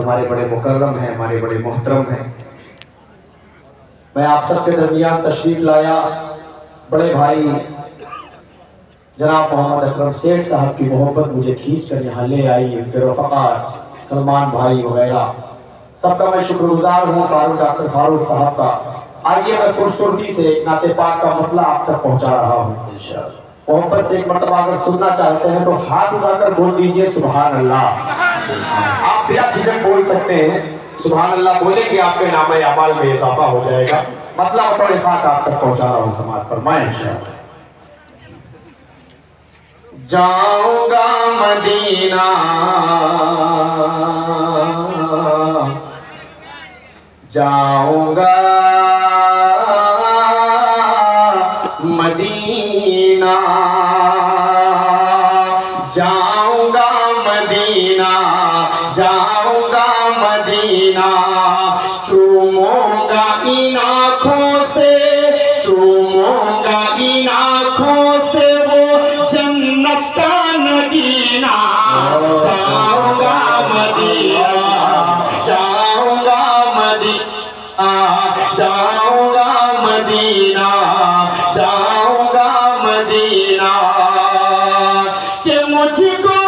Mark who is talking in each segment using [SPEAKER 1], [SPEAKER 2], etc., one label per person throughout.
[SPEAKER 1] हमारे बड़े मुकर्रम हैं, हमारे बड़े मोहतरम हैं। मैं आप सबके दरमियान तशरीफ लाया बड़े भाई जनाब मोहम्मद अकरम सेठ साहब की मोहब्बत मुझे खींच कर यहाँ ले आई। उनके रफ़क़ा सलमान भाई वगैरह सबका मैं शुक्रगुजार हूँ। डॉक्टर फारूक साहब का। आइए मैं खूबसूरती से एक नाते पाक का मतलब आप तक पहुँचा रहा हूँ। मोहब्बत से एक मरतबा अगर सुनना चाहते हैं तो हाथ उठाकर बोल दीजिए सुभान अल्लाह। आप बिना झिझक बोल सकते हैं, सुभान अल्लाह बोलेंगे आपके नामे अमाल में इजाफा हो जाएगा। मतलब बड़े खास आप तक पहुँचा रहा हूँ। समाज फरमाएं इंशाअल्लाह। जाऊंगा मदीना जाऊंगा मदीना जाऊंगा मदीना जाऊंगा मदीना चूमूंगा इन आँखों से चूमूंगा इन आँखों से वो जन्नत का नगीना। जाऊंगा मदीना जाऊंगा मदीना जाऊंगा मदीना जाऊंगा मदीना कि मुझको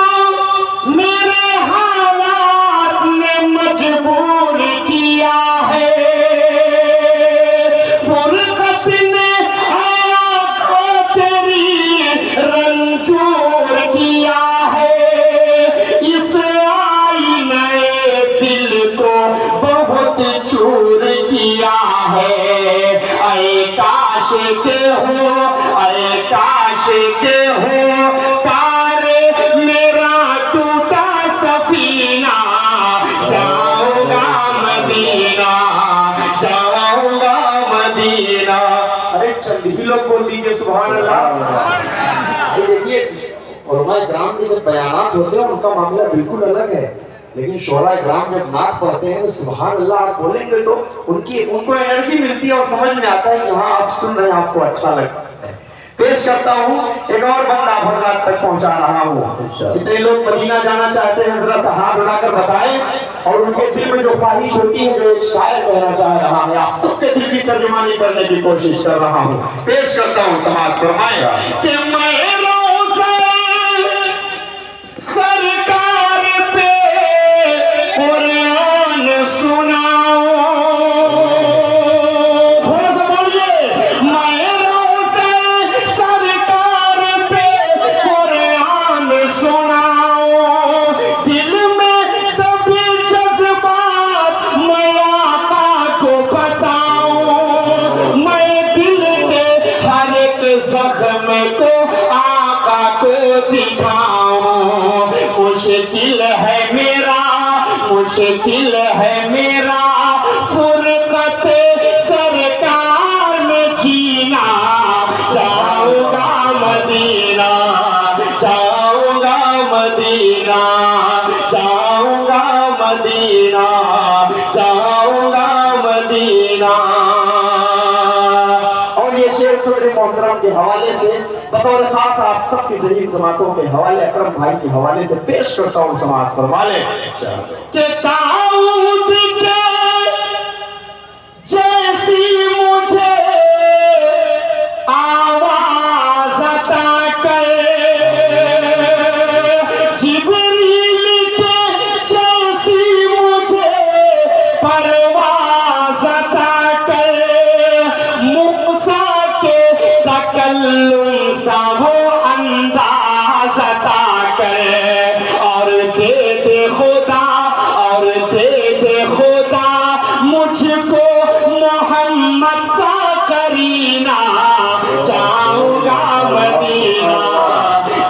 [SPEAKER 1] मेरे हालात ने मजबूर किया है। फुरकत ने आँखों तेरी रंजूर किया है। इस आईने दिल को बहुत चूर किया है। ऐ काश के हो ऐ काश के हो तारे मेरा टूटा सफीना। जाऊंगा मदीना जाऊंगा मदीना। अरे चंद ही लोग बोल दीजिए सुभान अल्लाह। ये देखिए उलमाए किराम के जो बयानात होते हैं उनका मामला बिल्कुल अलग है, लेकिन शोरा किराम जब नात पढ़ते हैं तो सुभान अल्लाह आप बोलेंगे तो उनको एनर्जी मिलती है और समझ में आता है कि हाँ आप सुन रहे हैं, आपको अच्छा लगता है। पेश करता हूँ एक और बंदा हजरात तक पहुँचा रहा हूँ। जितने लोग मदीना जाना चाहते हैं जरा सा हाथ उठाकर बताएं और उनके दिल में जो ख्वाहिश होती है, जो एक शायर कहना चाह रहा है, आप सबके दिल की तर्जुमानी करने की कोशिश कर रहा हूँ। पेश करता हूँ समाज फरमाएं कि मैं रोज़े सरकार पे कुरान सुनाऊं। थोड़ा सा बोलिए। मैं रोज़े सरकार पे कुरान सुनाऊं। दिल में तभी जज्बात मैं आका को बताऊं। मैं दिल के हर एक जख्म को आका को दिखाऊं। मुश्किल है मेरा फुरकत सरकार में जीना। जाऊंगा मदीना जाऊंगा मदीना जाऊंगा मदीना जाऊंगा मदीना। और ये शेर सदर मोहतरम के हवाले से बतौर खास आप सबकी ज़हीन समातों के हवाले अकरम भाई के हवाले से पेश करता हूँ। समाज फरमाले कि दाऊद के जैसी मुझे आवाज अता कर। जिब्रील के जैसी मुझे परवाज़ अता कर। मूसा के तकल्लुम सा वो अंदाज अता कर। और दे दे खुदा और दे दे खुदा मुझको मोहम्मद सा करीना। जाऊंगा मदीना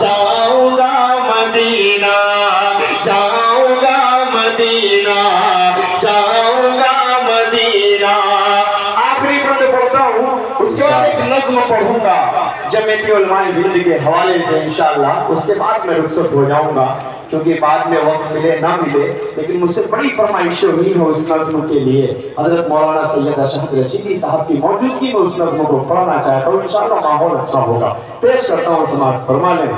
[SPEAKER 1] जाऊंगा मदीना जाऊंगा मदीना जाऊंगा मदीना। आखिरी बंद पढ़ता हूँ, उसके बाद एक नज़्म पढ़ूंगा जमीयत उलमाए हिंद के हवाले से इंशाअल्लाह। उसके बाद मैं रुखसत हो जाऊंगा क्योंकि बाद में वक्त मिले ना मिले, लेकिन मुझसे बड़ी फरमाइशें हुई है उस नज़्म के लिए। हजरत मौलाना सैयद अशहद रशीदी साहब की मौजूदगी में उस नज़्म को पढ़ना चाहता हूँ। इंशाअल्लाह माहौल अच्छा होगा। पेश करता हूँ समाज फरमा लें।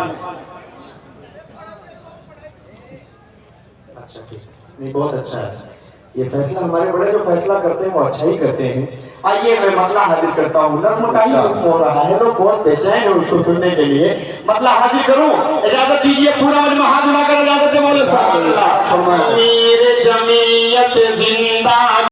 [SPEAKER 1] अच्छा ठीक है। नहीं, बहुत अच्छा है ये फैसला। हमारे बड़े जो फैसला करते हैं वो अच्छा ही करते हैं। आइए मैं मतला हाजिर करता हूँ। नज्म का ही हुक्म हो रहा है, लोग बहुत बेचैन है उसको सुनने के लिए। मतला हाजिर करूँ, इजाजत दीजिए। पूरा मजमा हाथ उठाकर इजाजत दे बोलो साहब। मेरे जमीयत